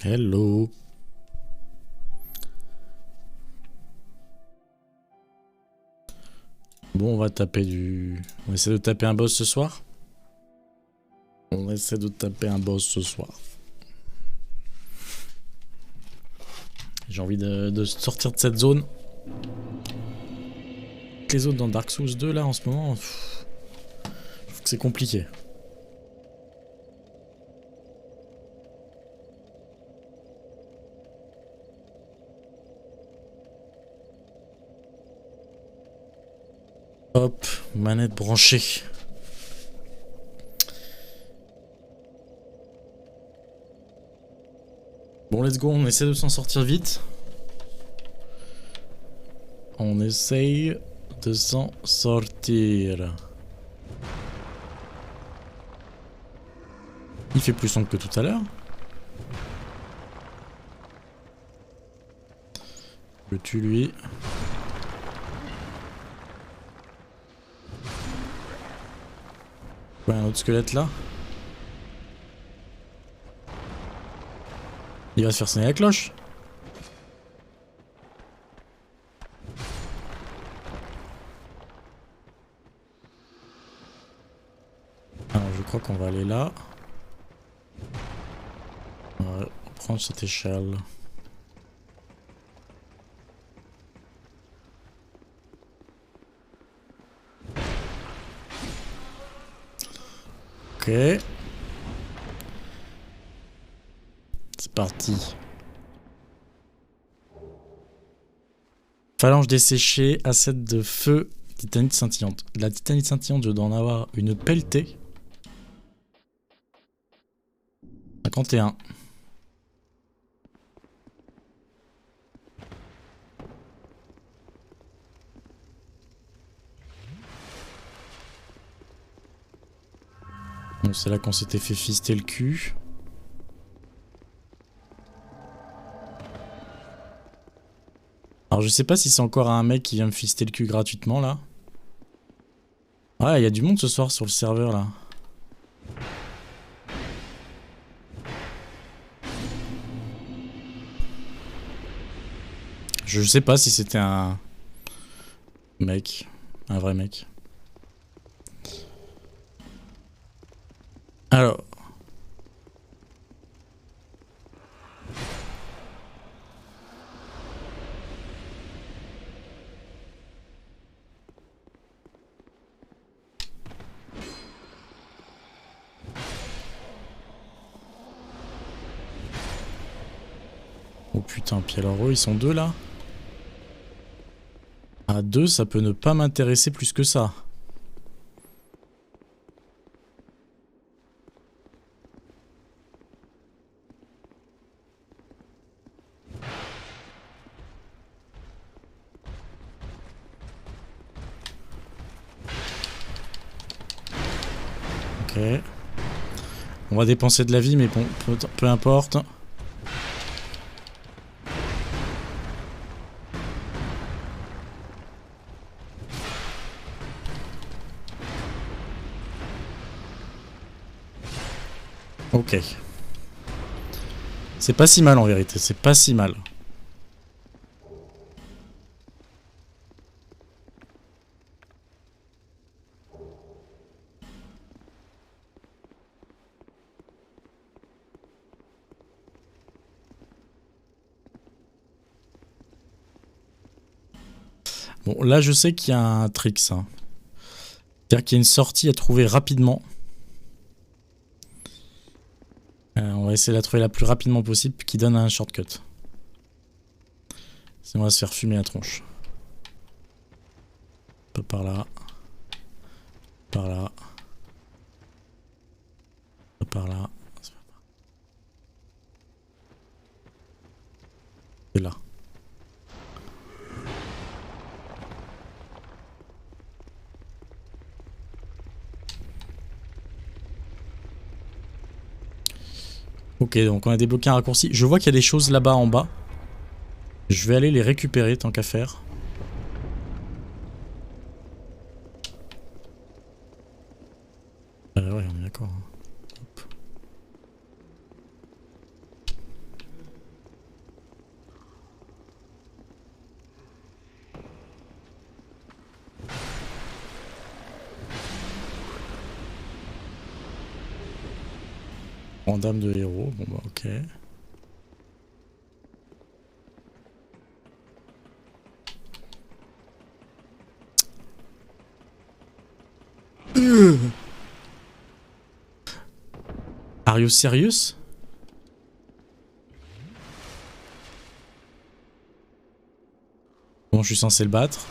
Hello. Bon, on va taper du... On essaie de taper un boss ce soir. On essaie de taper un boss ce soir. J'ai envie de sortir de cette zone. Les zones dans Dark Souls 2 là en ce moment, c'est compliqué. Hop, manette branchée. Bon, let's go, on essaie de s'en sortir vite. On essaye de s'en sortir. Il fait plus sombre que tout à l'heure. Je tue lui. Ouais, un autre squelette là. Il va se faire sonner la cloche. Alors je crois qu'on va aller là. On va prendre cette échelle. Ok. C'est parti. Phalange desséchée, asset de feu, titanite scintillante. La titanite scintillante, je dois en avoir une pelletée. 51. Bon, c'est là qu'on s'était fait fister le cul. Alors je sais pas si c'est encore un mec qui vient me fister le cul gratuitement là. Ouais, il y a du monde ce soir sur le serveur là. Je sais pas si c'était un mec, un vrai mec. Alors. Oh putain, puis alors eux ils sont deux là. À deux ça peut ne pas m'intéresser plus que ça. Ok. On va dépenser de la vie mais bon, peu importe. Ok. C'est pas si mal en vérité, c'est pas si mal. Bon, là je sais qu'il y a un trick ça. C'est-à-dire qu'il y a une sortie à trouver rapidement. On va essayer de la trouver la plus rapidement possible qui donne un shortcut. Sinon on va se faire fumer la tronche. Pas par là. Par là. Pas par là. C'est là. Ok, donc on a débloqué un raccourci. Je vois qu'il y a des choses là-bas en bas. Je vais aller les récupérer tant qu'à faire. Ouais, on est d'accord. En dame de héros, bon bah ok. Are you serious? Bon, je suis censé le battre.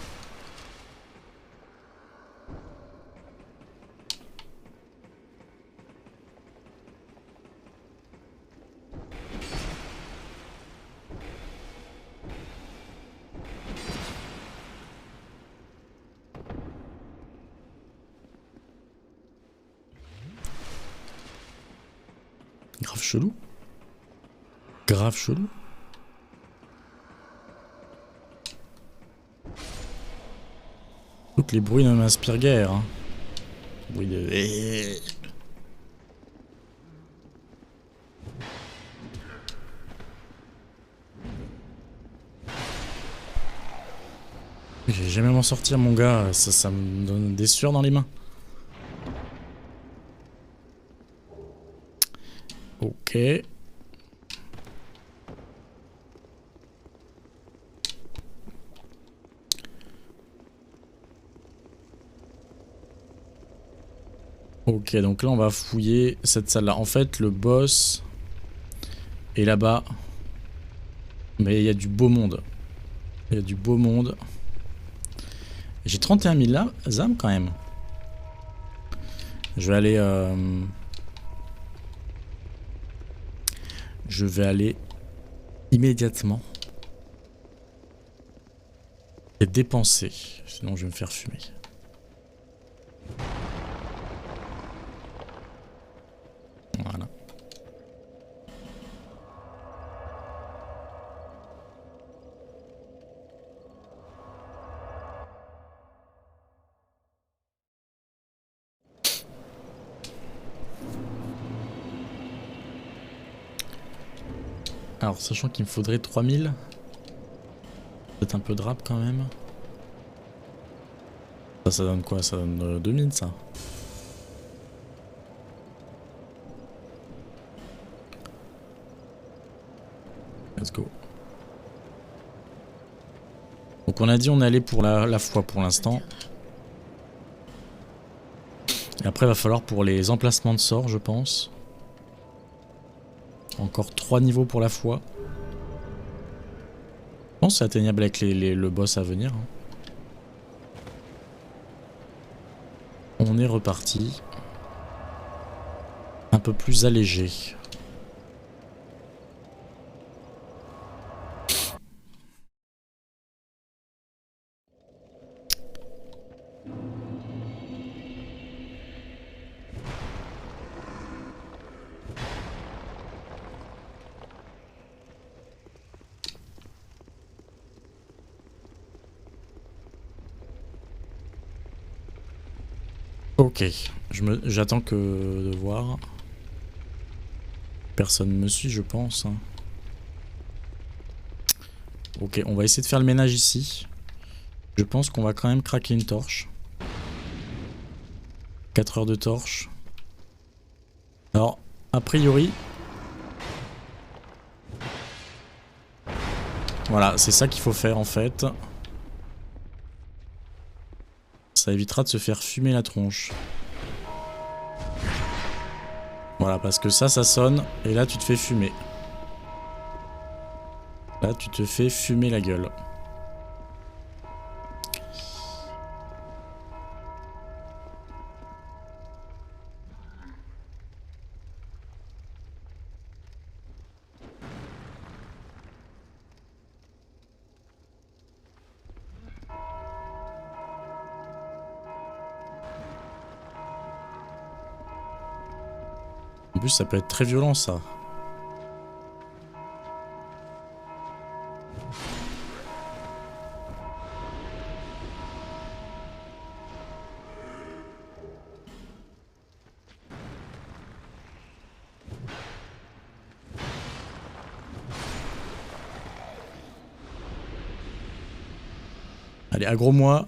Grave chelou. Grave chelou. Toutes les bruits ne m'inspirent guère. Hein. Bruit de... J'ai jamais m'en sortir mon gars, ça me donne des sueurs dans les mains. Ok. Ok, donc là on va fouiller cette salle là. En fait le boss est là-bas. Mais il y a du beau monde. Il y a du beau monde. J'ai 31 000 âmes quand même. Je vais aller... Je vais aller immédiatement et dépenser. Sinon je vais me faire fumer. Voilà. Alors sachant qu'il me faudrait 3000. Peut-être un peu de rap quand même. Ça donne quoi? Ça donne 2000 ça. Let's go. Donc on a dit on allait pour la foi pour l'instant. Et après il va falloir pour les emplacements de sorts je pense. Encore 3 niveaux pour la foi. Je pense que c'est atteignable avec le boss à venir. Hein. On est reparti. Un peu plus allégé. Ok, j'attends que de voir. Personne me suit, je pense. Hein. Ok, on va essayer de faire le ménage ici. Je pense qu'on va quand même craquer une torche. 4 heures de torche. Alors, a priori... Voilà, c'est ça qu'il faut faire en fait. Ça évitera de se faire fumer la tronche. Voilà, parce que ça sonne, et là tu te fais fumer. Là tu te fais fumer la gueule. En plus ça peut être très violent ça. Allez, aggro-moi.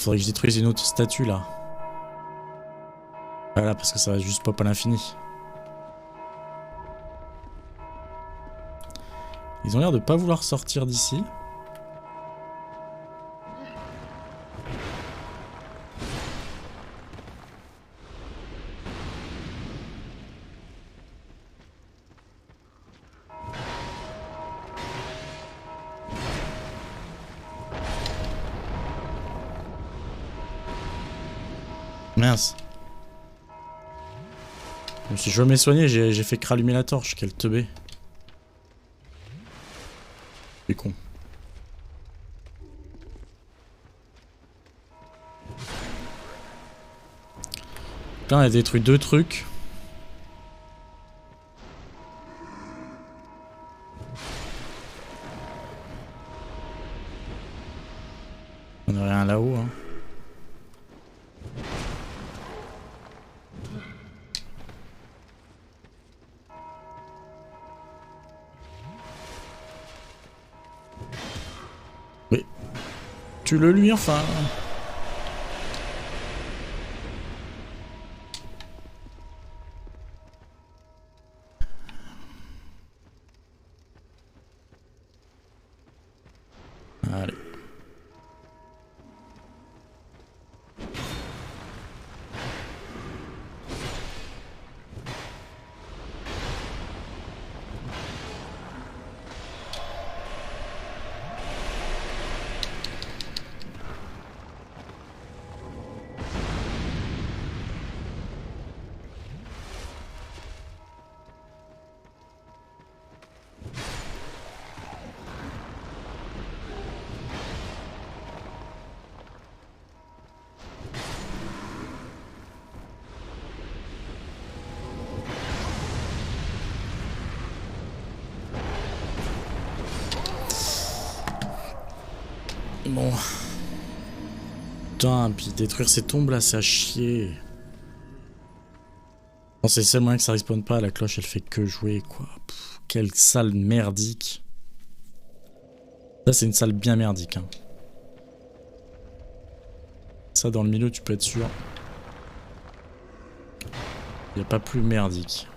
faudrait que je détruise une autre statue là. Voilà, parce que ça va juste pop à l'infini. Ils ont l'air de pas vouloir sortir d'ici. Mince. Je me suis jamais soigné, j'ai fait que rallumer la torche, quel teubé. C'est con. Là, on a détruit 2 trucs. On a rien là-haut, hein. Oui. Tu le lui, enfin. Allez. Bon. Putain, puis détruire ces tombes là, c'est à chier. Bon, c'est le seul moyen que ça respawn pas, la cloche elle fait que jouer quoi. Pff, quelle salle merdique. Ça c'est une salle bien merdique. Hein. Ça dans le milieu tu peux être sûr. Il n'y a pas plus merdique.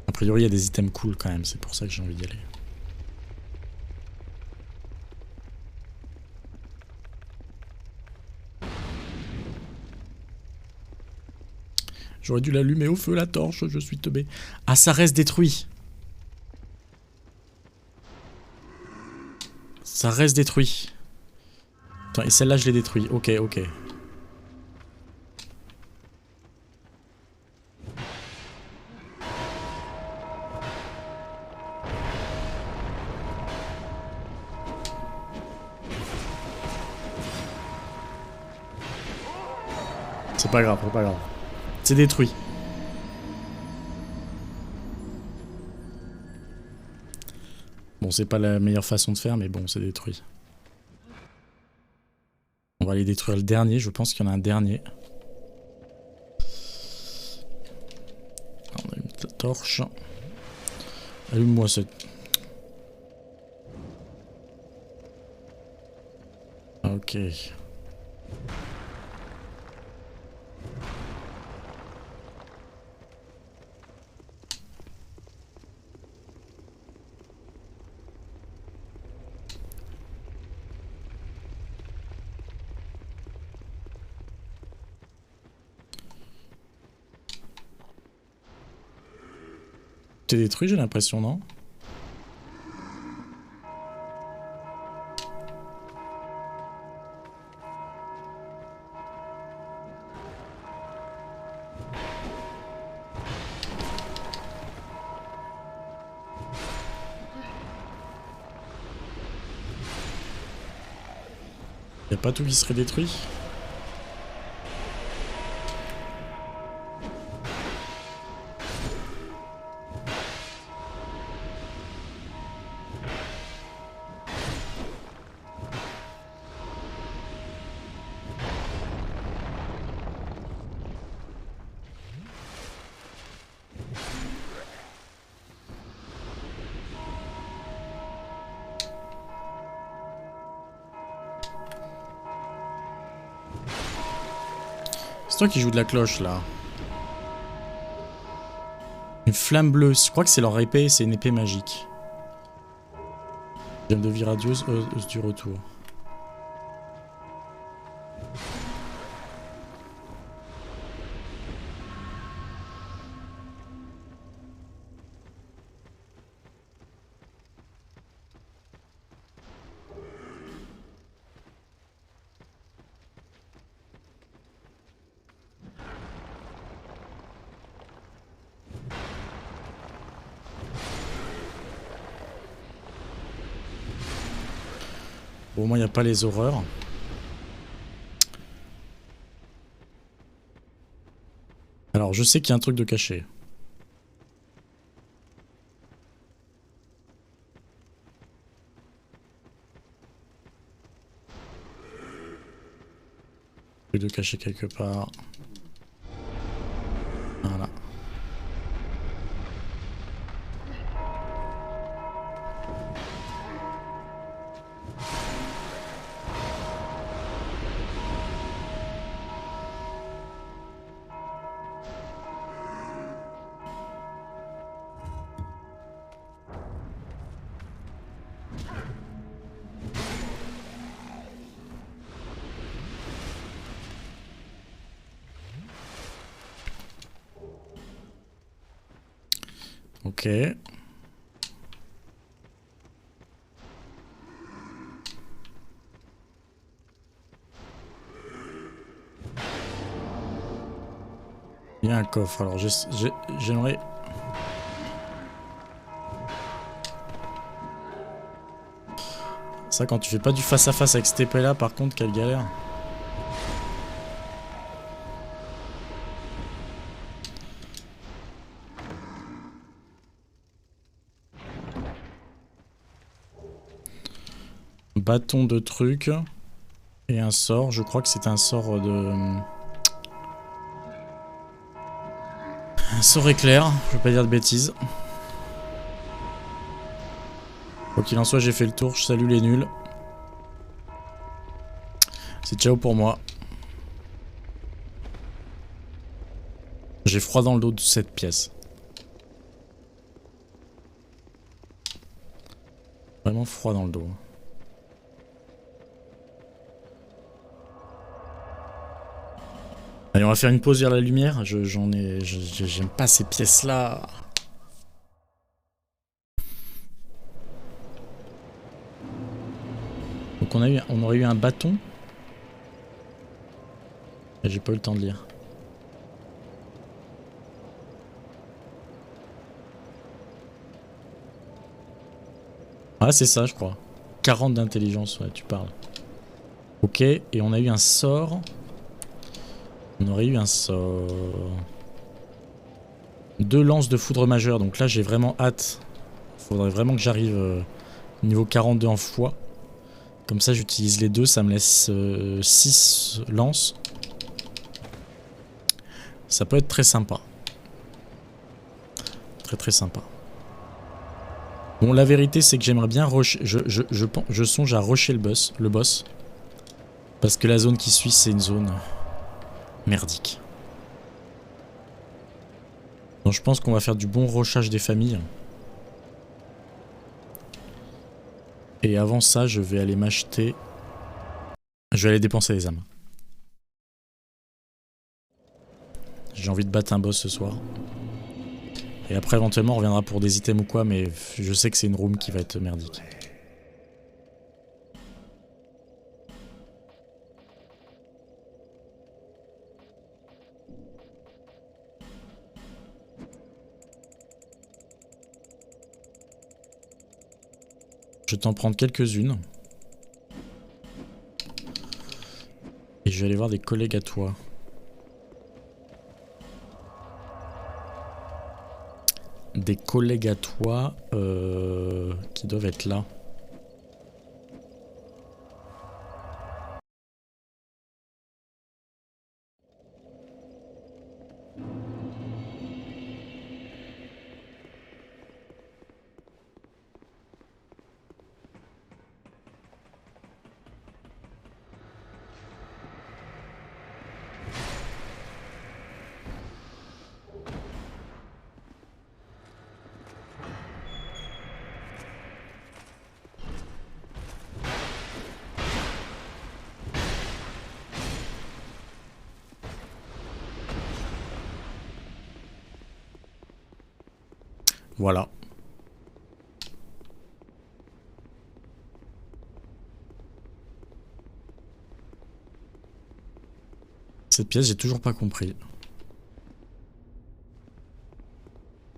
A priori il y a des items cool quand même, c'est pour ça que j'ai envie d'y aller. J'aurais dû l'allumer au feu la torche, je suis teubé. Ah, ça reste détruit. Ça reste détruit. Attends, et celle-là je l'ai détruit. Ok, ok. C'est pas grave, c'est pas grave. C'est détruit. Bon, c'est pas la meilleure façon de faire, mais bon, c'est détruit. On va aller détruire le dernier, je pense qu'il y en a un dernier. On a une torche. Allume-moi cette... Ok. T'es détruit, j'ai l'impression, non? Y'a pas tout qui serait détruit? C'est toi qui joues de la cloche là. Une flamme bleue, je crois que c'est leur épée, c'est une épée magique. Gemme de vie radieuse, hausse du retour. Bon, au moins il n'y a pas les horreurs. Alors je sais qu'il y a un truc de caché. Un truc de caché quelque part. Voilà. Ok. Il y a un coffre, alors j'aimerais... Ça, quand tu fais pas du face à face avec cette épée là, par contre, quelle galère. Bâton de truc. Et un sort, je crois que c'est un sort de... Un sort éclair, je veux pas dire de bêtises. Quoi qu'il en soit, j'ai fait le tour, je salue les nuls. C'est ciao pour moi. J'ai froid dans le dos de cette pièce. Vraiment froid dans le dos. Allez, on va faire une pause vers la lumière. J'aime pas ces pièces-là. Donc on aurait eu un bâton. Et j'ai pas eu le temps de lire. Ah, c'est ça, je crois. 40 d'intelligence, ouais, tu parles. Ok, et on a eu un sort. On aurait eu un sort. 2 lances de foudre majeure, donc là j'ai vraiment hâte. Faudrait vraiment que j'arrive niveau 42 en foi. Comme ça j'utilise les deux, ça me laisse 6 lances. Ça peut être très sympa. Très très sympa. Bon, la vérité c'est que j'aimerais bien rusher. Je songe à rusher le boss. Parce que la zone qui suit c'est une zone merdique. Donc je pense qu'on va faire du bon rushage des familles. Et avant ça, je vais aller m'acheter... Je vais aller dépenser les âmes. J'ai envie de battre un boss ce soir. Et après, éventuellement, on reviendra pour des items ou quoi, mais je sais que c'est une room qui va être merdique. Je vais t'en prendre quelques-unes. Et je vais aller voir des collègues à toi. Des collègues à toi qui doivent être là. Voilà. Cette pièce, j'ai toujours pas compris.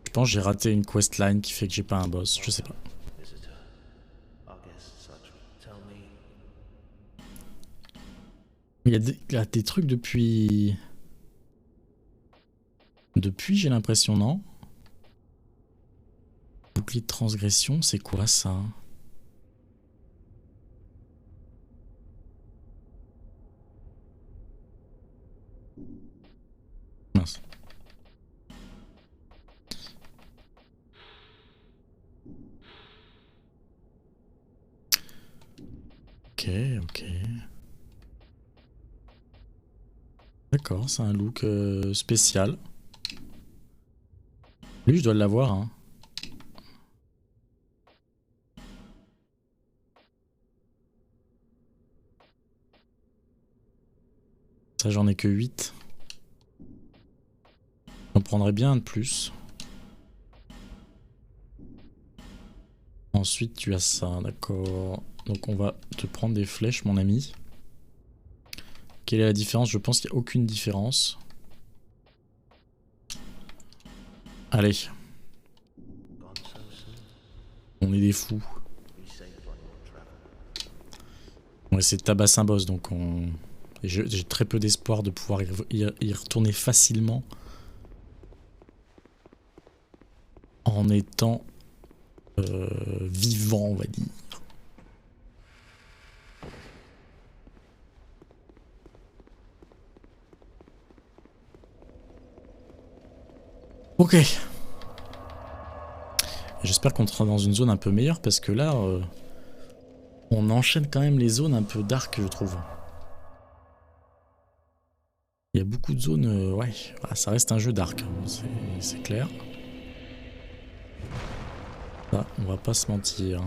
Je pense que j'ai raté une questline qui fait que j'ai pas un boss, je sais pas. Il y a des trucs depuis... Depuis, j'ai l'impression, non? Bouclier de transgression, c'est quoi ça? Mince. Ok, ok. D'accord, c'est un look spécial. Lui, je dois l'avoir, hein. Ça, j'en ai que 8. J'en prendrais bien un de plus. Ensuite, tu as ça, d'accord. Donc, on va te prendre des flèches, mon ami. Quelle est la différence? Je pense qu'il n'y a aucune différence. Allez. On est des fous. On va essayer de tabasser un boss, donc on... J'ai très peu d'espoir de pouvoir y retourner facilement. En étant vivant, on va dire. Ok. J'espère qu'on sera dans une zone un peu meilleure parce que là, on enchaîne quand même les zones un peu dark, je trouve. Il y a beaucoup de zones, ouais, ah, ça reste un jeu dark, c'est clair. Ça, on va pas se mentir.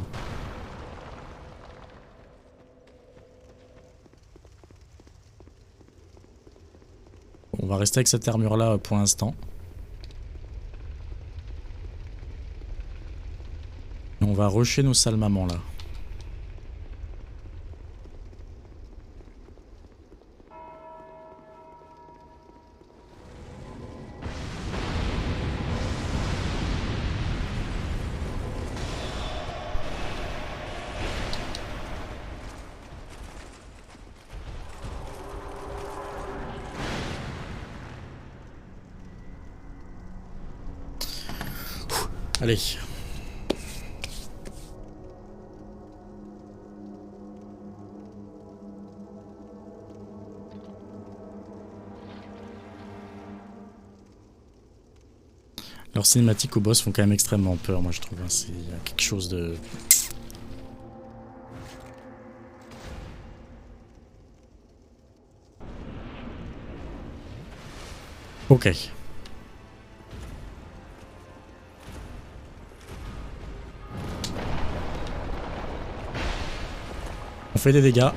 On va rester avec cette armure là pour l'instant. On va rusher nos sales mamans là. Allez. Leurs cinématiques au boss font quand même extrêmement peur, moi je trouve. Hein. C'est quelque chose de... Ok. On fait des dégâts.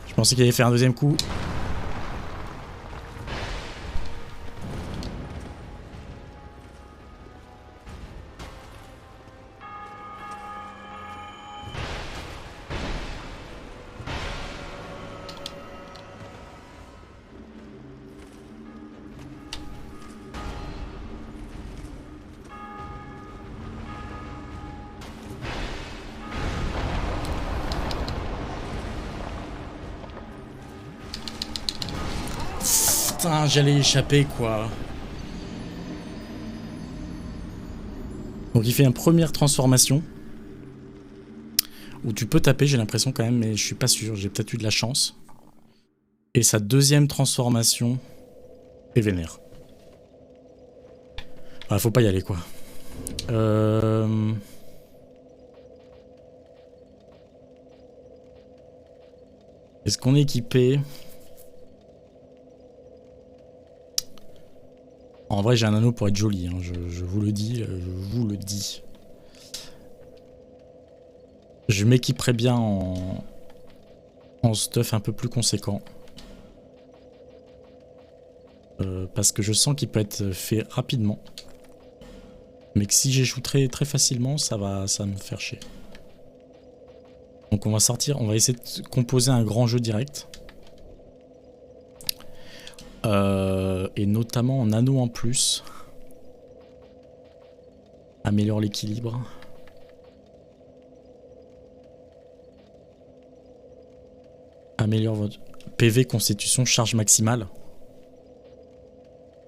Je pensais qu'il allait faire un deuxième coup. Putain, j'allais échapper quoi. Donc il fait une première transformation. Ou tu peux taper, j'ai l'impression quand même, mais je suis pas sûr. J'ai peut-être eu de la chance. Et sa deuxième transformation est vénère. Ah, faut pas y aller, quoi. Est-ce qu'on est équipé? En vrai, j'ai un anneau pour être joli, hein. Je vous le dis, je vous le dis. Je m'équiperai bien en stuff un peu plus conséquent. Parce que je sens qu'il peut être fait rapidement. Mais que si j'échoue très facilement, ça va me faire chier. Donc on va sortir, on va essayer de composer un grand jeu direct. Et notamment en anneau en plus. Améliore l'équilibre. Améliore votre PV, constitution, charge maximale.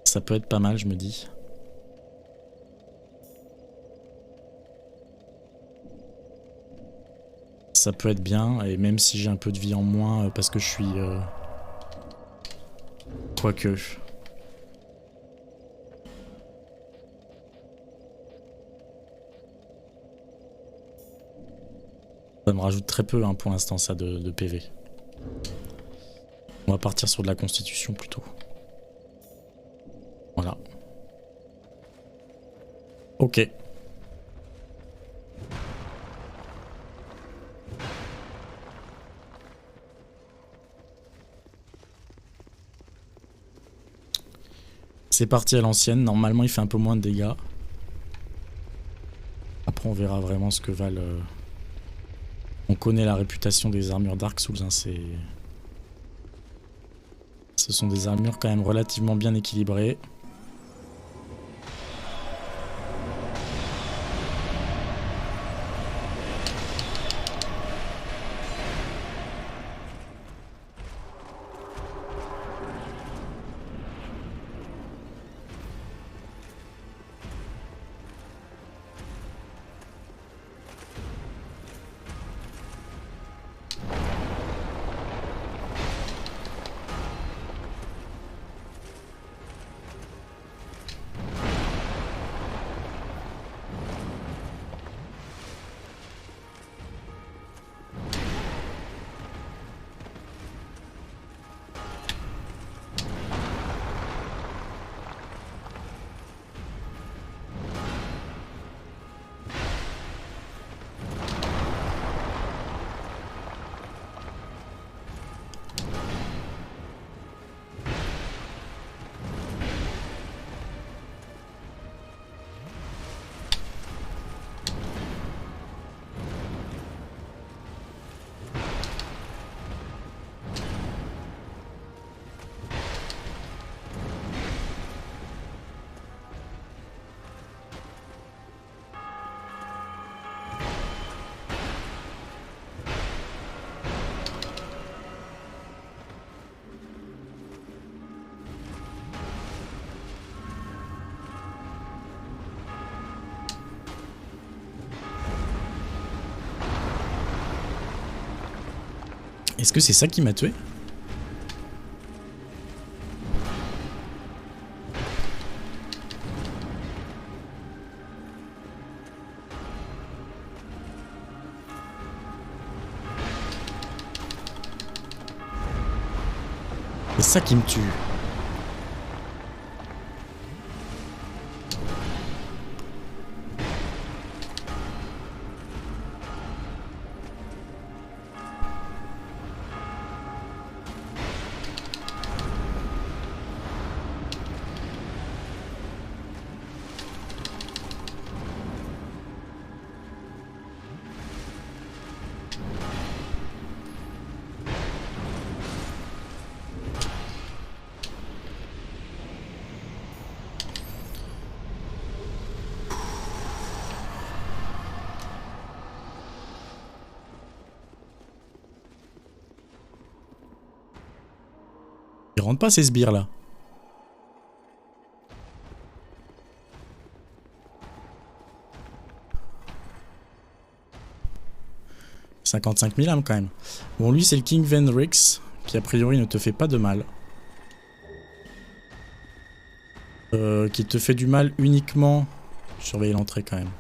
Ça peut être pas mal, je me dis. Ça peut être bien, et même si j'ai un peu de vie en moins parce que je suis... Quoique... Ça me rajoute très peu hein, pour l'instant ça de PV. On va partir sur de la constitution plutôt. Voilà. Ok. C'est parti à l'ancienne. Normalement, il fait un peu moins de dégâts. Après, on verra vraiment ce que valent... On connaît la réputation des armures Dark Souls. Hein, ce sont des armures quand même relativement bien équilibrées. Est-ce que c'est ça qui m'a tué? C'est ça qui me tue. Ils rentrent pas ces sbires là. 55 000 âmes quand même. Bon, lui, c'est le King Venrix, qui a priori ne te fait pas de mal. Qui te fait du mal uniquement... Surveiller l'entrée quand même.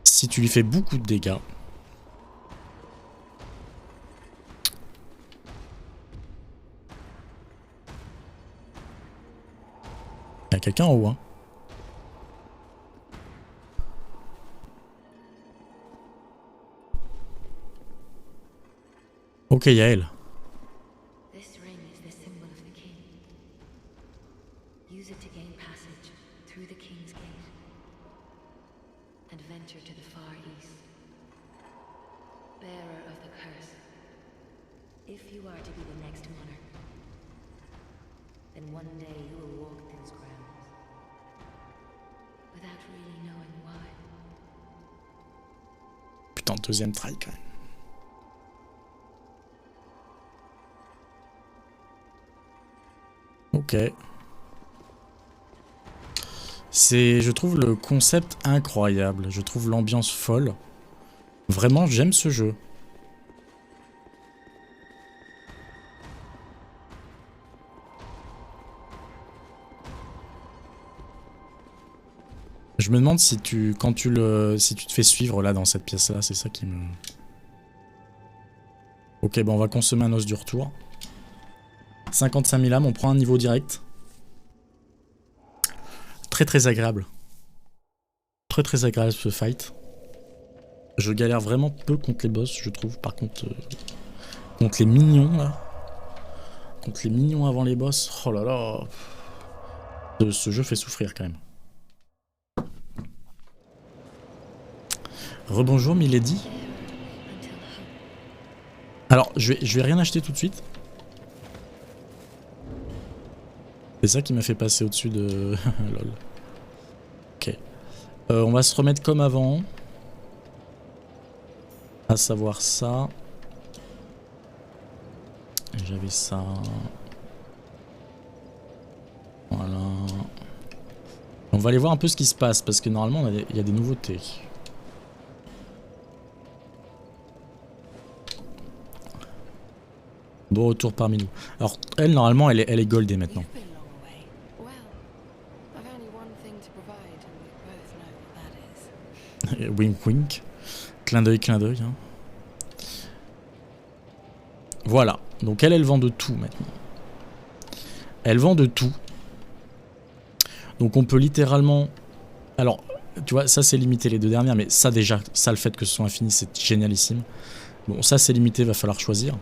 Si tu lui fais beaucoup de dégâts. Il y a quelqu'un en haut, hein. Ok, il y a elle. Putain, deuxième try quand même. Ok. Je trouve le concept incroyable. Je trouve l'ambiance folle. Vraiment, j'aime ce jeu. Je me demande si tu te fais suivre là dans cette pièce là, c'est ça qui me... Ok, bon on va consommer un os du retour. 55 000 âmes, on prend un niveau direct. Très très agréable. Très très agréable ce fight. Je galère vraiment peu contre les boss, je trouve. Par contre, contre les minions là. Contre les minions avant les boss. Oh là là. Ce jeu fait souffrir quand même. Rebonjour Milady. Alors, je vais rien acheter tout de suite. C'est ça qui m'a fait passer au-dessus de... Lol. Ok. On va se remettre comme avant. À savoir ça. J'avais ça. Voilà. On va aller voir un peu ce qui se passe, parce que normalement, il y a des nouveautés. Bon retour parmi nous. Alors, elle, normalement, elle est goldée maintenant. Wink wink. Clin d'œil, hein. Voilà. Donc elle vend de tout maintenant. Elle vend de tout. Donc on peut littéralement... Alors, tu vois, ça c'est limité les deux dernières, mais ça déjà, ça le fait que ce soit infini, c'est génialissime. Bon, ça c'est limité, va falloir choisir.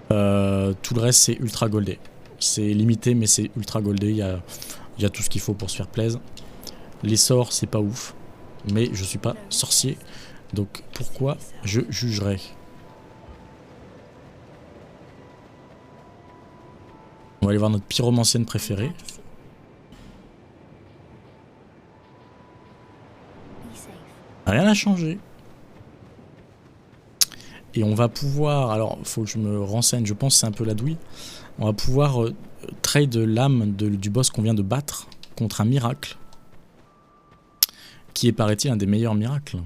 Tout le reste c'est ultra goldé. C'est limité, mais c'est ultra goldé, il y a tout ce qu'il faut pour se faire plaisir. Les sorts, c'est pas ouf. Mais je suis pas sorcier, donc pourquoi je jugerais? On va aller voir notre pyromancienne préférée. Rien n'a changé. Et on va pouvoir... Alors, faut que je me renseigne, je pense que c'est un peu la douille. On va pouvoir trade l'âme du boss qu'on vient de battre contre un miracle. Qui est, paraît-il, un des meilleurs miracles.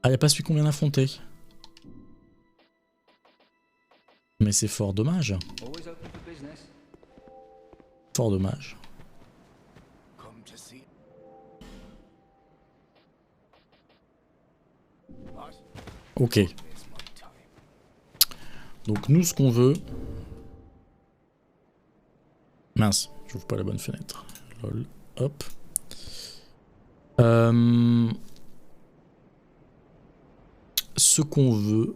Ah, y a pas celui qu'on vient d'affronter. Mais c'est fort dommage. Fort dommage. Ok. Donc nous, ce qu'on veut... Mince, j'ouvre pas la bonne fenêtre. Lol. Hop. Ce qu'on veut...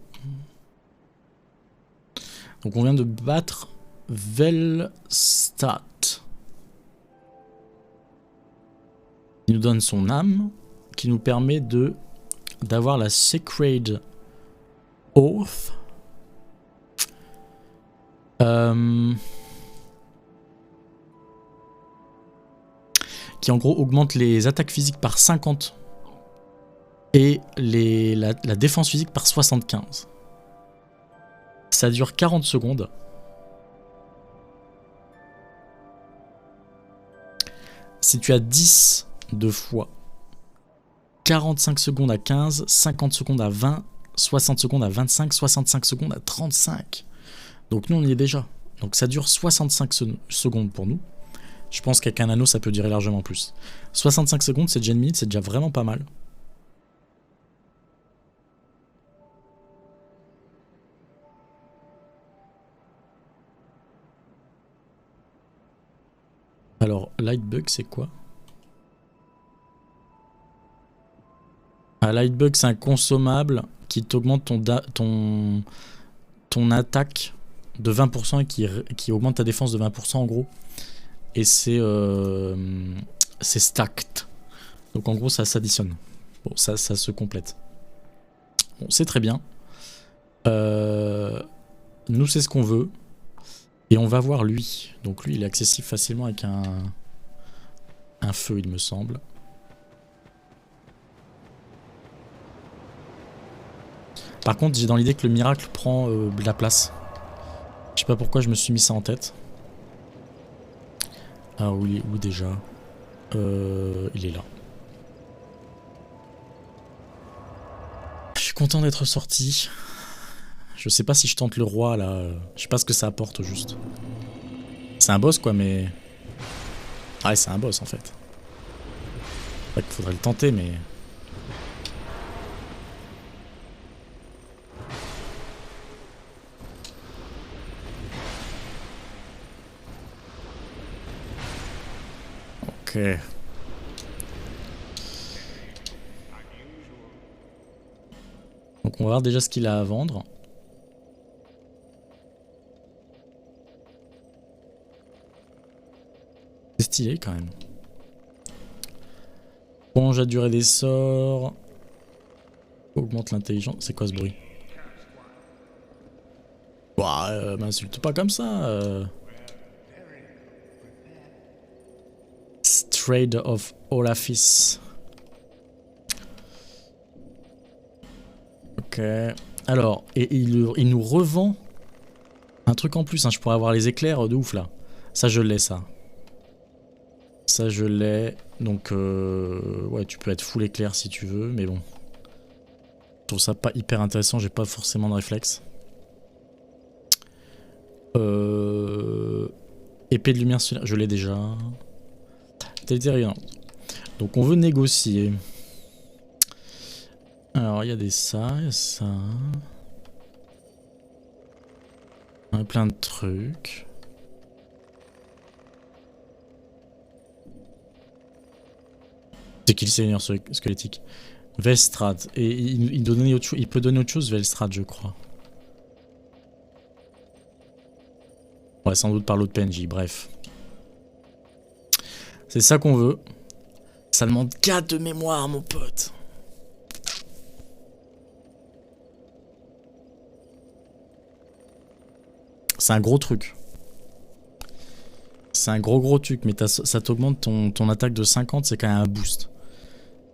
Donc on vient de battre Velstadt. Il nous donne son âme, qui nous permet d'avoir la Sacred Oath. Qui en gros augmente les attaques physiques par 50 et la défense physique par 75. Ça dure 40 secondes. Si tu as 10 de fois 45 secondes à 15, 50 secondes à 20, 60 secondes à 25, 65 secondes à 35. Donc nous on y est déjà. Donc ça dure 65 secondes pour nous. Je pense qu'avec un anneau ça peut durer largement plus. 65 secondes c'est déjà une minute, c'est déjà vraiment pas mal. Alors Lightbug c'est quoi? Un Lightbug c'est un consommable qui t'augmente ton attaque de 20% et qui augmente ta défense de 20% en gros. Et c'est stacked. Donc en gros ça s'additionne. Bon ça se complète. Bon c'est très bien. Nous c'est ce qu'on veut. Et on va voir lui. Donc lui il est accessible facilement avec un feu il me semble. Par contre j'ai dans l'idée que le miracle prend de la place. Je sais pas pourquoi je me suis mis ça en tête. Ah oui, où déjà il est là. Je suis content d'être sorti. Je sais pas si je tente le roi là. Je sais pas ce que ça apporte au juste. C'est un boss quoi mais... Ah ouais c'est un boss en fait. C'est vrai qu'il faudrait le tenter mais... Ok. Donc on va voir déjà ce qu'il a à vendre. C'est stylé quand même. Prolonge la durée des sorts. Augmente l'intelligence. C'est quoi ce bruit? Ouah, m'insulte pas comme ça. Trade of Olafis. Ok. Alors, et il nous revend un truc en plus. Hein. Je pourrais avoir les éclairs de ouf là. Ça, je l'ai, ça. Ça, je l'ai. Donc, ouais, tu peux être full éclair si tu veux, mais bon. Je trouve ça pas hyper intéressant. J'ai pas forcément de réflexe. Épée de lumière, je l'ai déjà. Terrien. Donc on veut négocier. Alors il y a des ça, il y a ça. On a plein de trucs. C'est qui le seigneur squelettique? Velstrad. Et il peut donner autre chose, Velstrad, je crois. Ouais, sans doute par l'autre PNJ, bref. C'est ça qu'on veut. Ça demande 4 de mémoire, mon pote. C'est un gros truc. C'est un gros truc, mais ça t'augmente ton attaque de 50, c'est quand même un boost.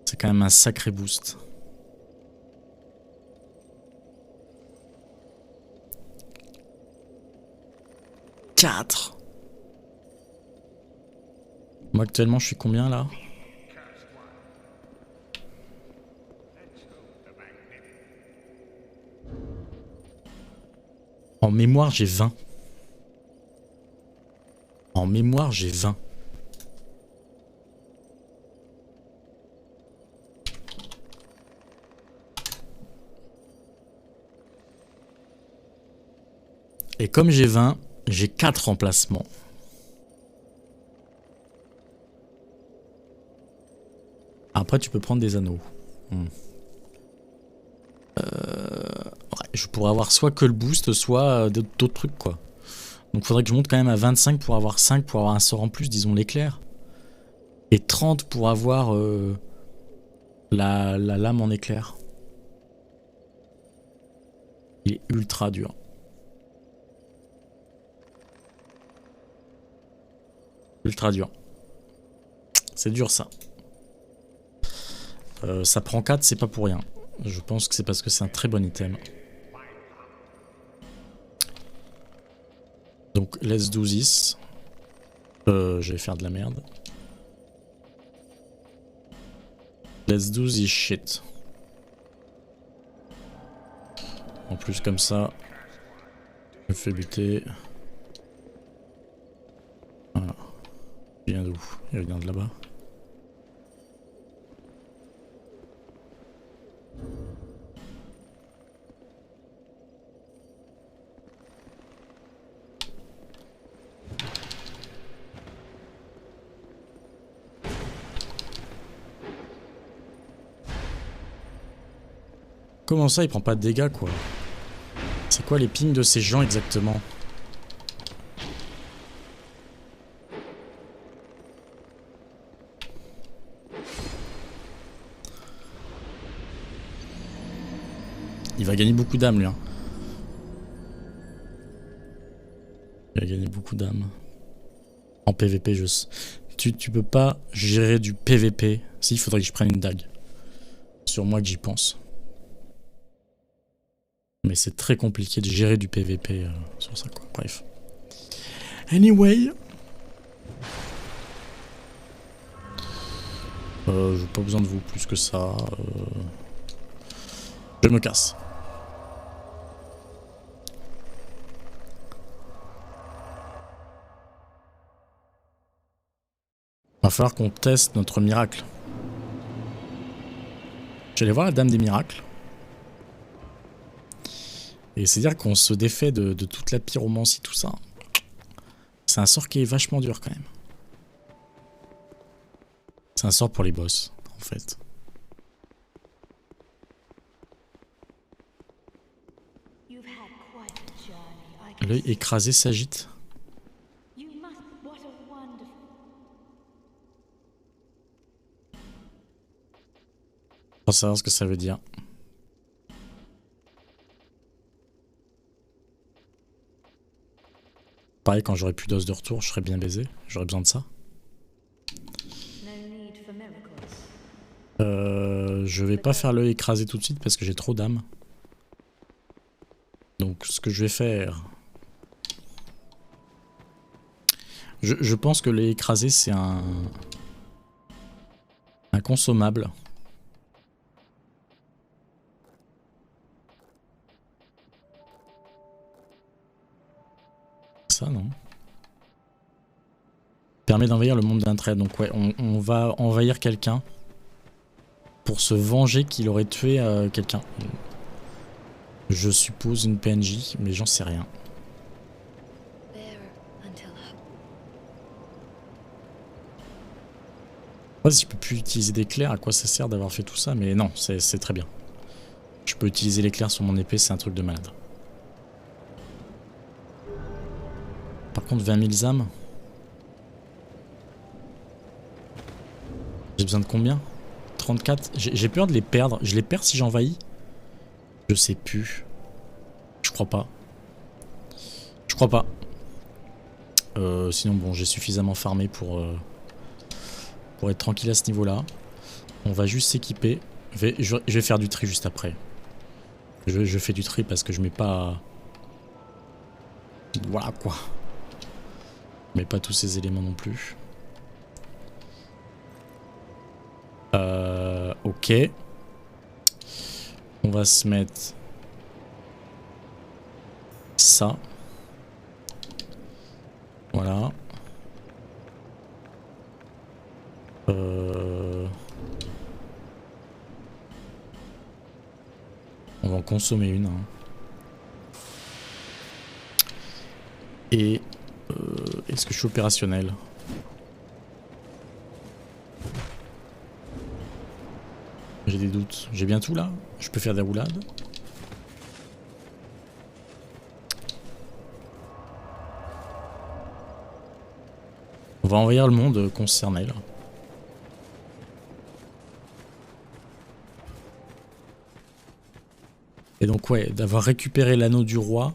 C'est quand même un sacré boost. Moi actuellement je suis combien là? En mémoire j'ai 20. En mémoire j'ai 20. Et comme j'ai 20, j'ai 4 emplacements. Après tu peux prendre des anneaux. Ouais, je pourrais avoir soit que le boost, soit d'autres trucs quoi. Donc faudrait que je monte quand même à 25 pour avoir 5, pour avoir un sort en plus, disons l'éclair. Et 30 pour avoir la lame en éclair. Il est ultra dur. Ultra dur. C'est dur ça. Ça prend 4, c'est pas pour rien. Je pense que c'est parce que c'est un très bon item. Donc let's do this. Je vais faire de la merde. Let's do this shit. En plus comme ça, je me fais buter. Voilà. Il vient d'où? Il vient de là-bas. Comment ça, il prend pas de dégâts, quoi? C'est quoi les pings de ces gens exactement? Il va gagner beaucoup d'âmes, lui. Hein. Il va gagner beaucoup d'âmes. En PVP, tu peux pas gérer du PVP. Si, il faudrait que je prenne une dague. Sur moi que j'y pense. Mais c'est très compliqué de gérer du PVP sur ça, quoi. Bref. Anyway. J'ai pas besoin de vous plus que ça. Je me casse. Va falloir qu'on teste notre miracle. J'allais voir la dame des miracles. Et c'est dire qu'on se défait de toute la pyromancie, tout ça. C'est un sort qui est vachement dur quand même. C'est un sort pour les boss, en fait. L'œil écrasé s'agite. Pour savoir ce que ça veut dire. Pareil, quand j'aurai plus d'os de retour, je serai bien baisé. J'aurai besoin de ça. Je vais pas faire l'œil écrasé tout de suite parce que j'ai trop d'âme. Donc ce que je vais faire... Je pense que l'œil écrasé c'est un consommable. Ça non. Permet d'envahir le monde d'un trait. Donc ouais, on va envahir quelqu'un. Pour se venger qu'il aurait tué quelqu'un. Je suppose une PNJ, mais j'en sais rien. Je sais pas si je peux plus utiliser d'éclairs, à quoi ça sert d'avoir fait tout ça, mais non, c'est très bien. Je peux utiliser l'éclair sur mon épée, c'est un truc de malade. Par contre, 20 000 âmes. J'ai besoin de combien? 34. J'ai peur de les perdre. Je les perds si j'envahis? Je sais plus. Je crois pas. Je crois pas. Sinon, bon, j'ai suffisamment farmé pour être tranquille à ce niveau-là. On va juste s'équiper. Je vais faire du tri juste après. Je fais du tri parce que je mets pas... Voilà quoi. Je mets pas tous ces éléments non plus. Ok. On va se mettre... ça. Voilà. On va en consommer une. Hein. Et... est-ce que je suis opérationnel? J'ai des doutes. J'ai bien tout là? Je peux faire des roulades? On va envahir le monde concerné là. Et donc ouais, d'avoir récupéré l'anneau du roi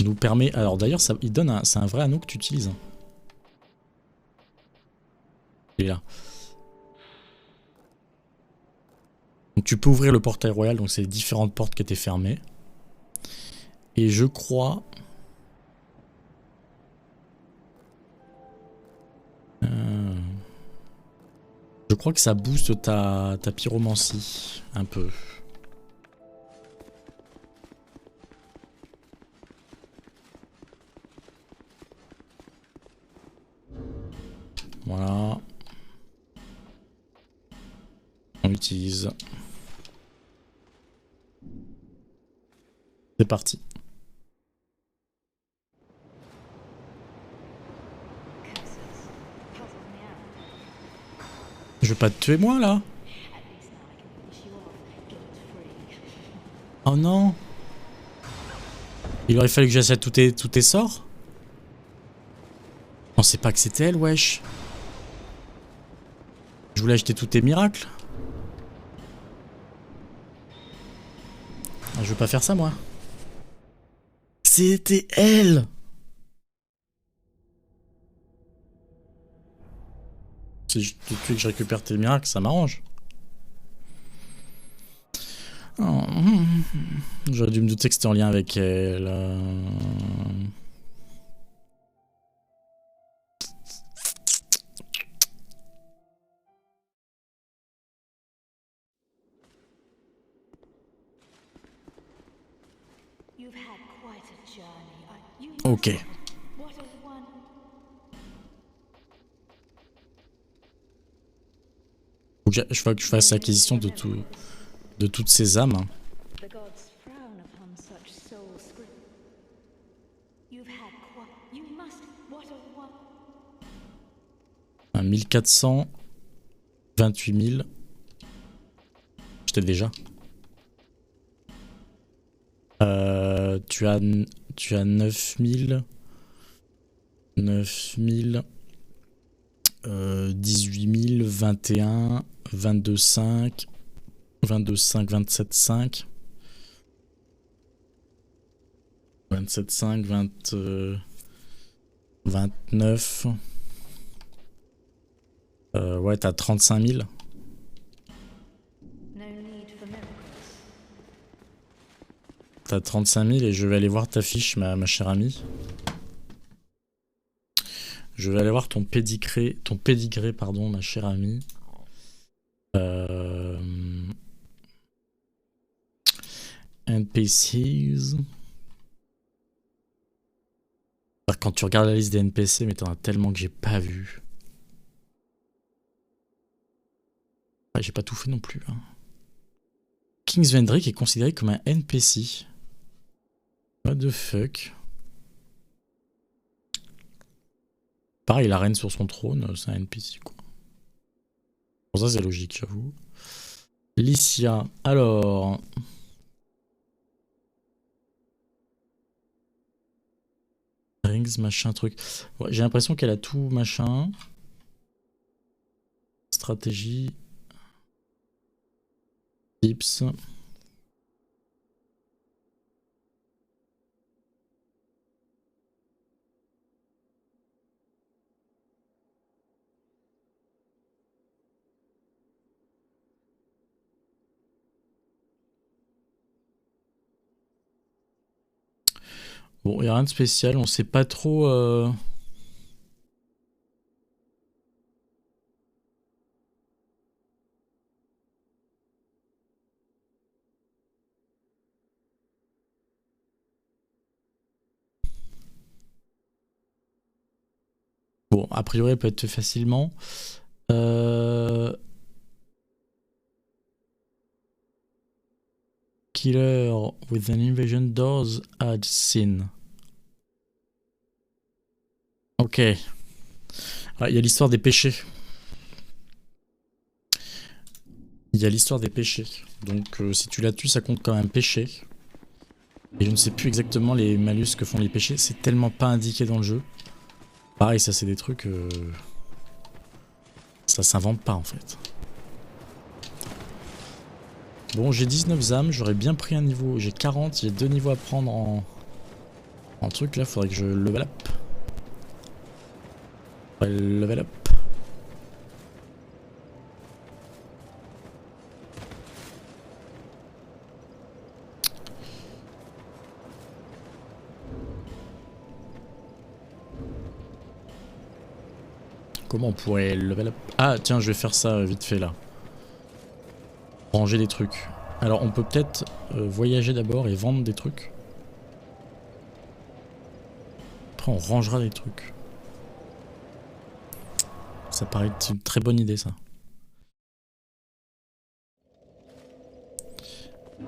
nous permet... Alors d'ailleurs, il donne c'est un vrai anneau que tu utilises. Il est là. Donc tu peux ouvrir le portail royal, donc c'est les différentes portes qui étaient fermées. Et je crois... Je crois que ça booste ta pyromancie un peu. Voilà. On utilise. C'est parti. Je veux pas te tuer moi là. Oh non. Il aurait fallu que j'achète tous tes sorts. On sait pas que c'était elle, wesh. Je voulais acheter tous tes miracles. Ah, je veux pas faire ça moi. C'était elle. Si je te tue et que je récupère tes miracles, ça m'arrange. Oh. J'aurais dû me douter que c'était en lien avec elle. Ok. Faut que je fasse l'acquisition de toutes ces âmes. Hein. Un 1400, 28 000. J'étais déjà. Tu as 9000, 9000, 18 000, 21, 22,5, 22,5, 27,5, 27,5, 20, 29. Ouais, t'as 35 000. T'as 35 000 et je vais aller voir ta fiche, ma chère amie. Je vais aller voir ton pédigré, pardon, ma chère amie. NPCs. Quand tu regardes la liste des NPC, mais t'en as tellement que j'ai pas vu. Ouais, j'ai pas tout fait non plus. Hein. Kings Vendrick est considéré comme un NPC. What the fuck? Pareil, la reine sur son trône, c'est un NPC quoi. Bon, ça c'est logique, j'avoue. Licia, alors. Rings, machin, truc. Ouais, j'ai l'impression qu'elle a tout, machin. Stratégie. Tips. Bon, il n'y a rien de spécial, on sait pas trop... Bon, a priori, elle peut être fait facilement. Killer with an invasion doors add sin. Ok. Ah, il y a l'histoire des péchés. Il y a l'histoire des péchés. Donc si tu la tues, ça compte comme un péché. Et je ne sais plus exactement les malus que font les péchés. C'est tellement pas indiqué dans le jeu. Pareil, ça c'est des trucs... Ça s'invente pas en fait. Bon, j'ai 19 âmes, j'aurais bien pris un niveau. J'ai 40, j'ai 2 niveaux à prendre en truc là, faudrait que je level up. Level up. Comment on pourrait level up? Ah tiens, je vais faire ça vite fait là. Ranger des trucs. Alors on peut peut-être voyager d'abord et vendre des trucs. Après on rangera des trucs. Ça paraît être une très bonne idée ça.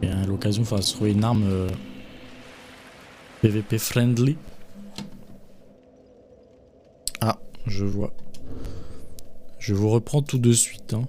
Et à l'occasion, il faudra se trouver une arme PVP friendly. Ah, je vois. Je vous reprends tout de suite. Hein.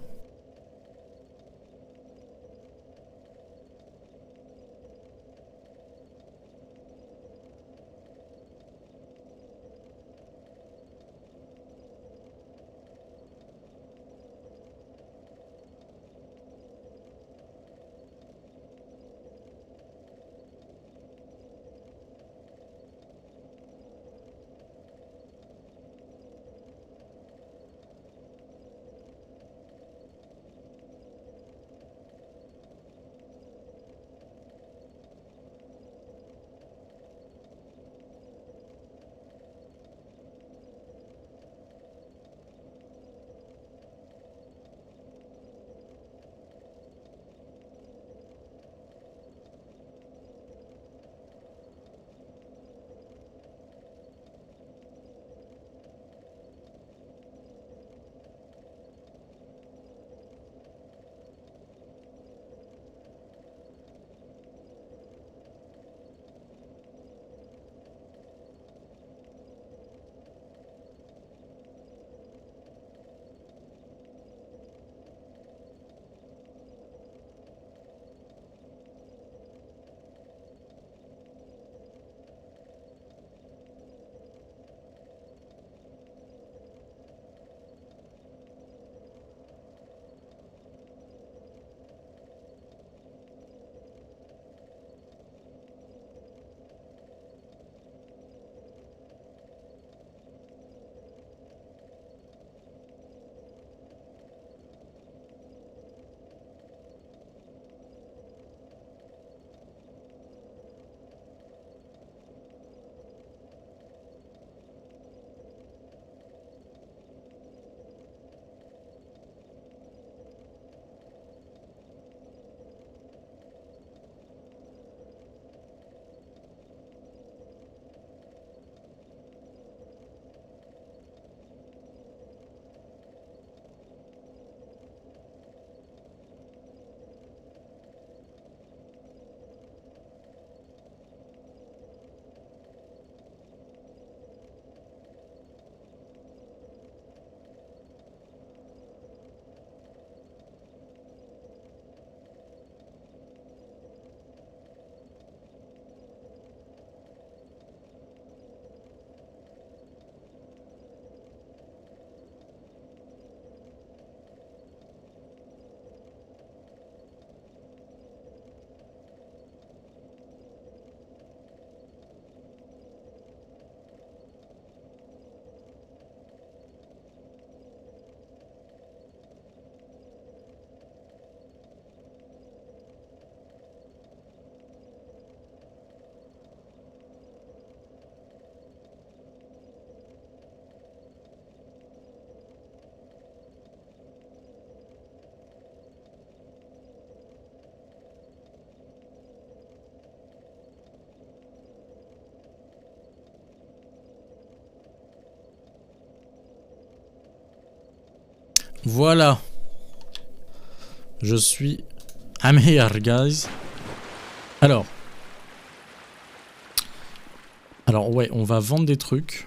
Voilà. Je suis I'm here, guys. Alors. Alors, ouais, on va vendre des trucs.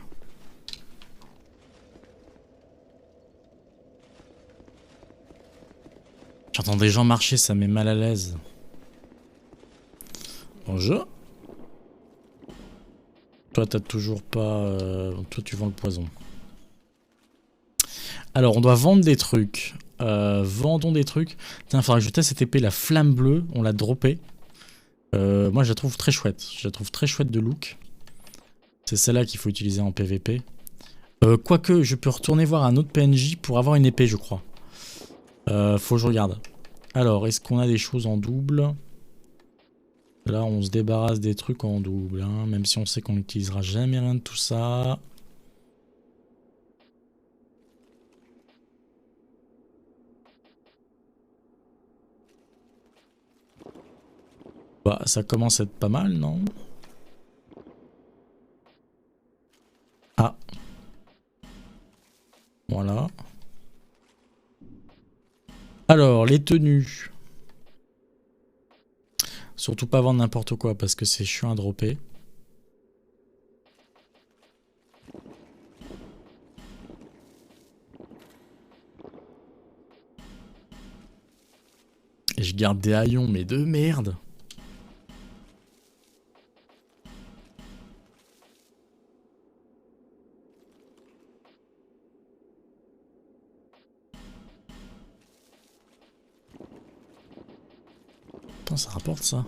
J'entends des gens marcher, ça met mal à l'aise. Bonjour. Toi, t'as toujours pas... Toi, tu vends le poison. Alors, on doit vendre des trucs. Vendons des trucs. Tiens, il faudra que je teste cette épée, la flamme bleue. On l'a droppée. Moi, je la trouve très chouette. Je la trouve très chouette de look. C'est celle-là qu'il faut utiliser en PVP. Quoique, je peux retourner voir un autre PNJ pour avoir une épée, je crois. Faut que je regarde. Alors, est-ce qu'on a des choses en double? Là, on se débarrasse des trucs en double, hein, même si on sait qu'on n'utilisera jamais rien de tout ça. Bah, ça commence à être pas mal, non? Ah. Voilà. Alors, les tenues. Surtout pas vendre n'importe quoi parce que c'est chiant à dropper. Et je garde des haillons, mais de merde. Putain, ça rapporte ça.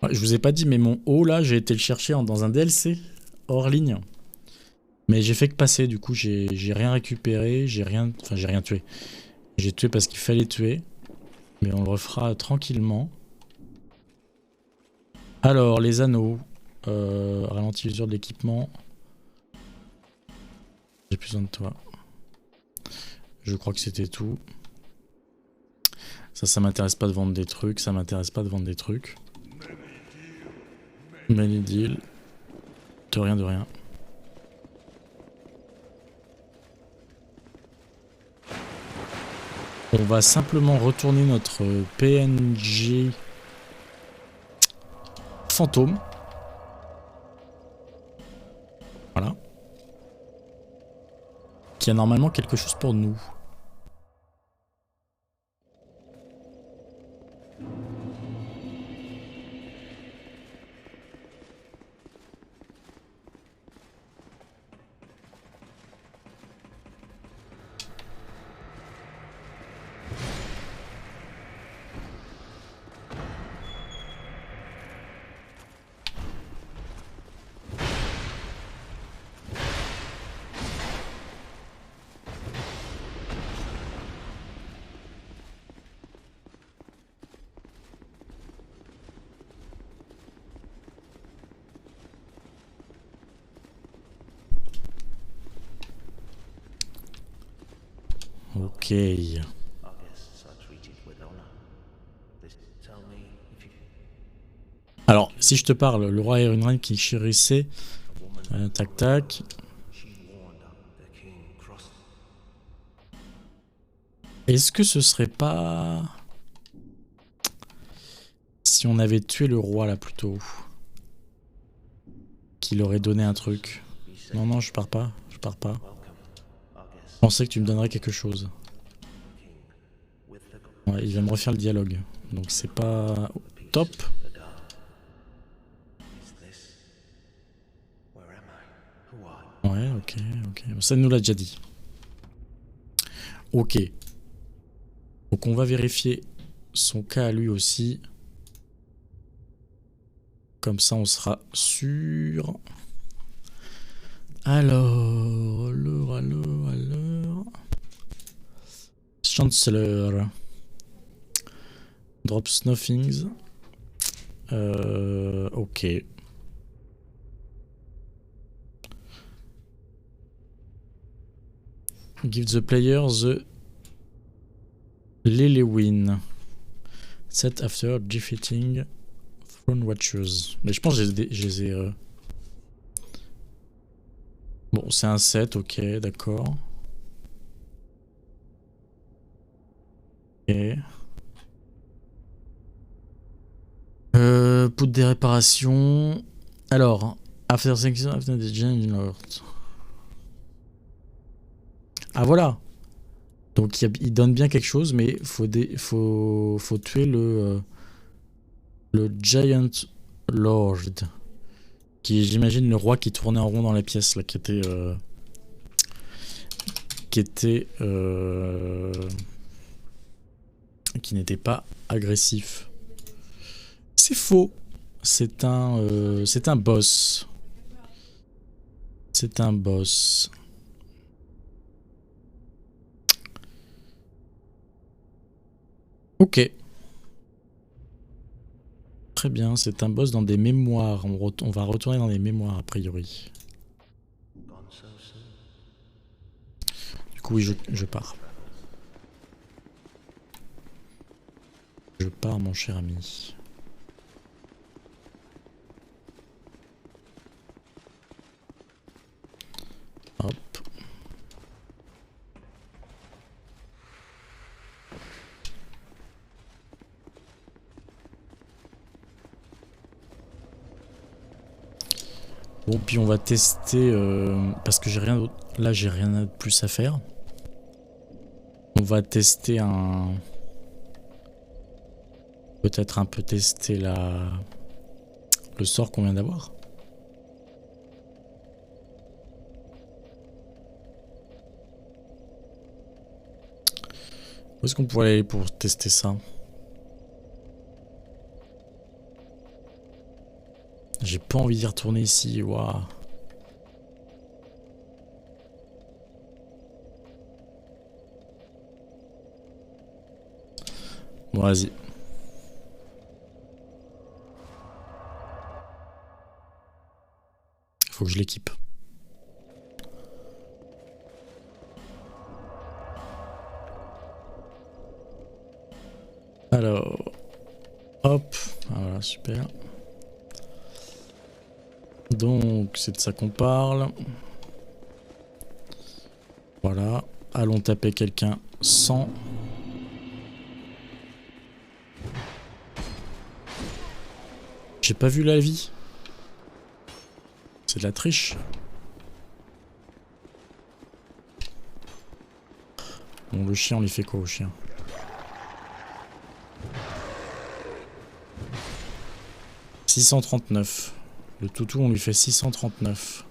Ouais, je vous ai pas dit, mais mon haut là, j'ai été le chercher dans un DLC hors ligne. Mais j'ai fait que passer, du coup, j'ai rien récupéré, j'ai rien. Enfin, j'ai rien tué. J'ai tué parce qu'il fallait tuer. Mais on le refera tranquillement. Alors, les anneaux. Ralentis l'usure de l'équipement. J'ai plus besoin de toi. Je crois que c'était tout. Ça m'intéresse pas de vendre des trucs. Ça m'intéresse pas de vendre des trucs. Many deal. De rien, de rien. On va simplement retourner notre PNG fantôme. Voilà. Qui a normalement quelque chose pour nous. Ok. Alors, si je te parle, le roi Erunrain qui chérissait... tac tac. Est-ce que ce serait pas... Si on avait tué le roi là plutôt, qu'il aurait donné un truc. Non, non, je pars pas. Je pars pas. Je pensais que tu me donnerais quelque chose. Ouais, il va me refaire le dialogue. Donc c'est pas top. Ouais, ok, ok. Ça nous l'a déjà dit. Ok. Donc on va vérifier son cas à lui aussi. Comme ça on sera sûr. Alors... Chancellor. Drops nothings. Ok. Give the player the Lily win. Set after defeating Throne Watchers. Mais je pense que je les ai... Bon, c'est un set, ok, d'accord. Ok. Put des réparations. Alors, after section, after the change. Ah voilà. Donc il donne bien quelque chose, mais faut tuer le Giant Lord, qui est, j'imagine, le roi qui tournait en rond dans les pièces là, qui n'était pas agressif. C'est faux. C'est un boss. C'est un boss. Ok. Très bien, c'est un boss dans des mémoires. On va retourner dans les mémoires a priori. coup, oui, je pars. Je pars, mon cher ami. Hop. Bon, puis on va tester, parce que j'ai rien d'autre. Là, j'ai rien de plus à faire. On va tester un... Peut-être un peu tester le sort qu'on vient d'avoir. Où est-ce qu'on pourrait aller pour tester ça? J'ai pas envie d'y retourner ici, waouh. Bon, vas-y. Faut que je l'équipe. Alors, hop, ah, voilà, super. Donc, c'est de ça qu'on parle. Voilà, allons taper quelqu'un sans. J'ai pas vu la vie. C'est de la triche. Bon, le chien, on lui fait quoi au chien? « 639. Le toutou, on lui fait 639.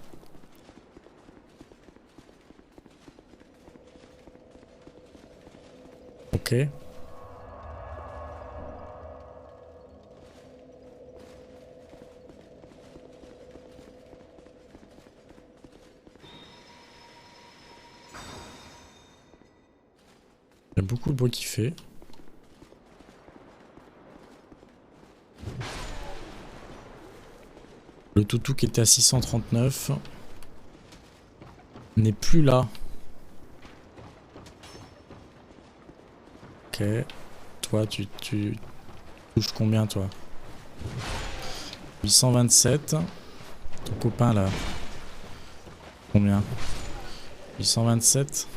Ok. Il y a beaucoup de bruit qu'il fait. Le toutou qui était à 639 n'est plus là. Ok. Toi, tu touches combien, toi? 827. Ton copain, là. Combien? 827.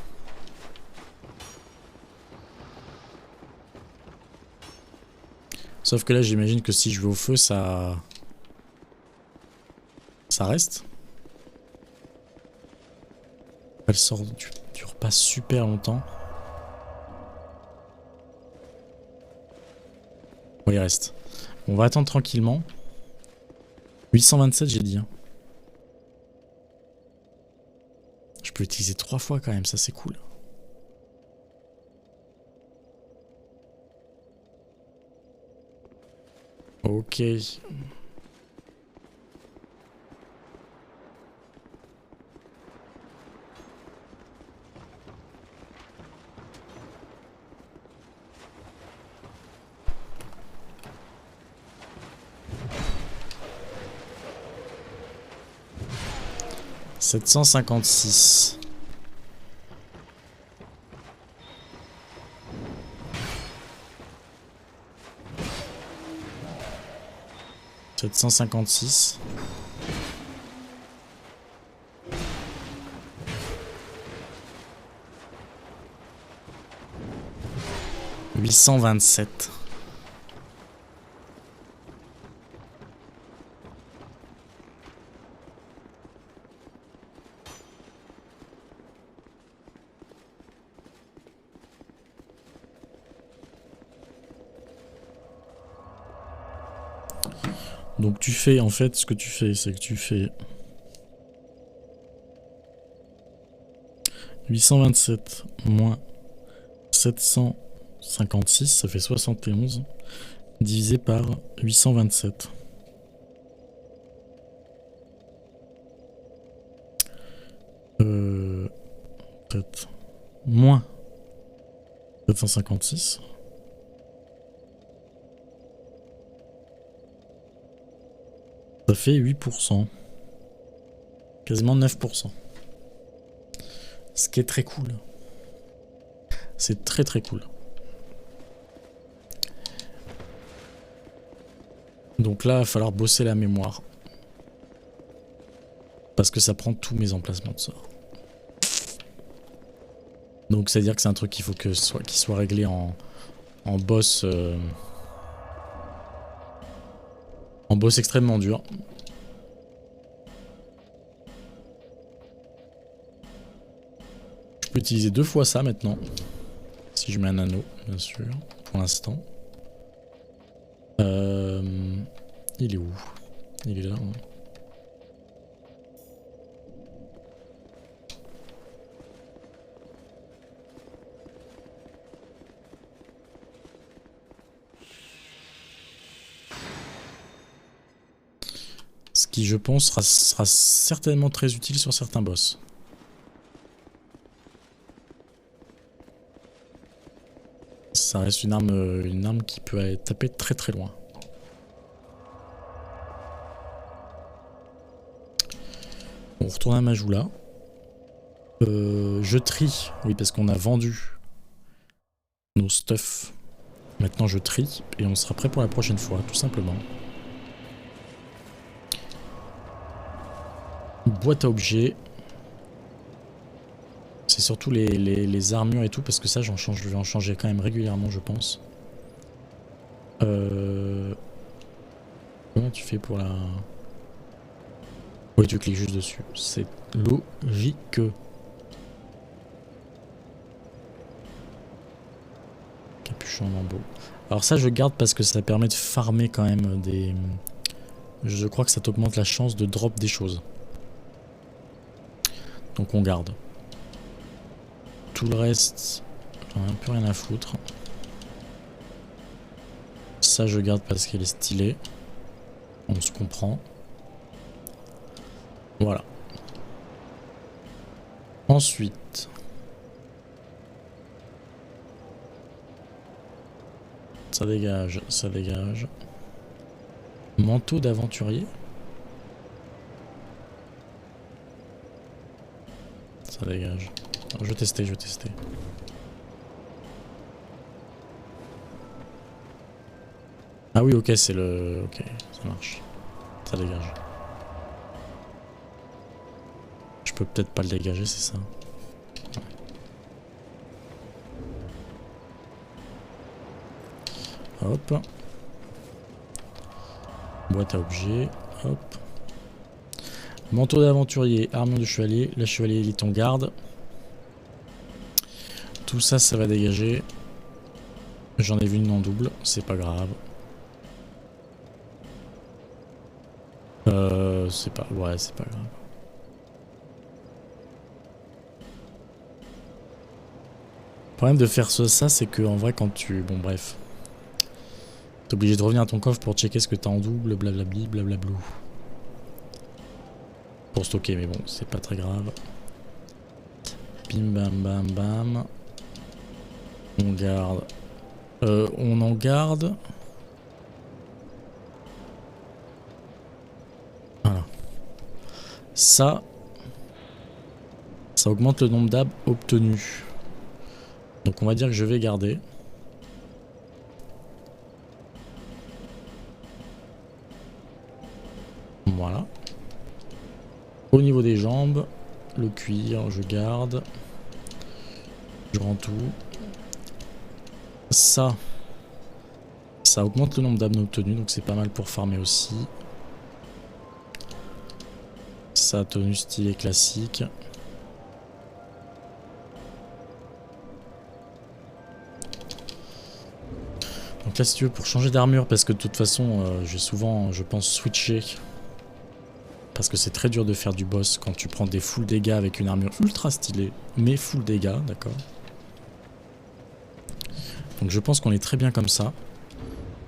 Sauf que là, j'imagine que si je vais au feu, ça reste. Elle sort dure pas super longtemps. Bon, il reste. On va attendre tranquillement. 827, j'ai dit. Hein. Je peux l'utiliser 3 fois quand même, ça c'est cool. Ok. « 756. » 756. 827. Donc tu fais, en fait, ce que tu fais, c'est que tu fais 827 moins 756, ça fait 71, divisé par 827. Peut-être moins 756. Ça fait 8%. Quasiment 9%. Ce qui est très cool. C'est très très cool. Donc là, il va falloir bosser la mémoire. Parce que ça prend tous mes emplacements de sort. Donc c'est à dire que c'est un truc qu'il faut qu'il soit réglé en boss. En boss extrêmement dur. Je peux utiliser 2 fois ça maintenant. Si je mets un anneau, bien sûr, pour l'instant. Il est où? Il est là. Hein. Ce qui, je pense, sera certainement très utile sur certains boss. Ça reste une arme qui peut aller taper très très loin. On retourne à Majula. Je trie, oui, parce qu'on a vendu nos stuff. Maintenant je trie et on sera prêt pour la prochaine fois, tout simplement. Boîte à objets. C'est surtout les armures et tout, parce que ça je vais en changer quand même régulièrement, je pense. Comment tu fais pour la... Oui, tu cliques juste dessus. C'est logique. Capuchon lambeau. Alors ça je garde parce que ça permet de farmer quand même des... Je crois que ça t'augmente la chance de drop des choses. Donc on garde. Tout le reste, j'en ai un peu rien à foutre. Ça je garde parce qu'elle est stylée. On se comprend. Voilà. Ensuite... Ça dégage, ça dégage. Manteau d'aventurier. Ça dégage. Alors, je vais tester, je vais tester. Ah oui, ok, c'est le... Ok, ça marche. Ça dégage. Je peux peut-être pas le dégager, c'est ça. Ouais. Hop. Boîte à objets. Hop. Manteau d'aventurier, armure de chevalier. La chevalier élite on garde. Tout ça, ça va dégager. J'en ai vu une en double, c'est pas grave. C'est pas... Ouais, c'est pas grave. Le problème de faire ça, c'est que en vrai, quand tu... Bon, bref. T'es obligé de revenir à ton coffre pour checker ce que t'as en double, blablabli, blablablou. Pour stocker, mais bon, c'est pas très grave. Bim bam bam bam. On garde. On en garde. Voilà. Ça augmente le nombre d'arbres obtenus. Donc on va dire que je vais garder. Voilà. Au niveau des jambes, le cuir, je garde. Je rends tout. Ça augmente le nombre d'âmes obtenues, donc c'est pas mal pour farmer aussi. Ça, tenue stylée classique. Donc là, si tu veux, pour changer d'armure, parce que de toute façon, je vais souvent, je pense, switcher. Parce que c'est très dur de faire du boss quand tu prends des full dégâts avec une armure ultra stylée, mais full dégâts, d'accord. Donc je pense qu'on est très bien comme ça.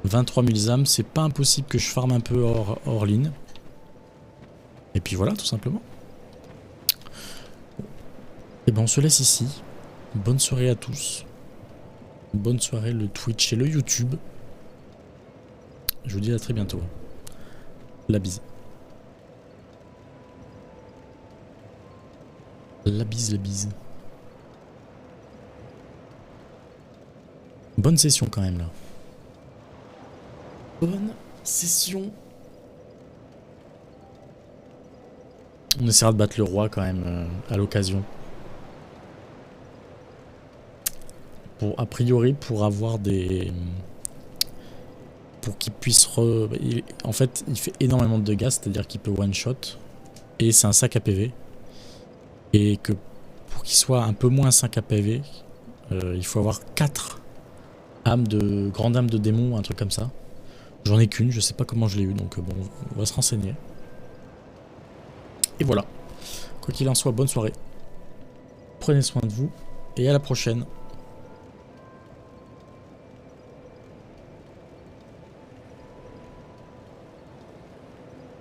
23 000 âmes, c'est pas impossible que je farme un peu hors ligne. Et puis voilà, tout simplement. Et ben on se laisse ici. Bonne soirée à tous. Bonne soirée le Twitch et le YouTube. Je vous dis à très bientôt. La bise. La bise, la bise. Bonne session quand même là. Bonne session. On essaiera de battre le roi quand même à l'occasion. A priori pour avoir des... Pour qu'il puisse en fait il fait énormément de dégâts, c'est-à-dire qu'il peut one shot. Et c'est un 5 APV. Et que pour qu'il soit un peu moins 5 APV, il faut avoir 4 âmes de... Grande âme de démon, un truc comme ça. J'en ai qu'une, je sais pas comment je l'ai eu, donc bon, on va se renseigner. Et voilà. Quoi qu'il en soit, bonne soirée. Prenez soin de vous, et à la prochaine.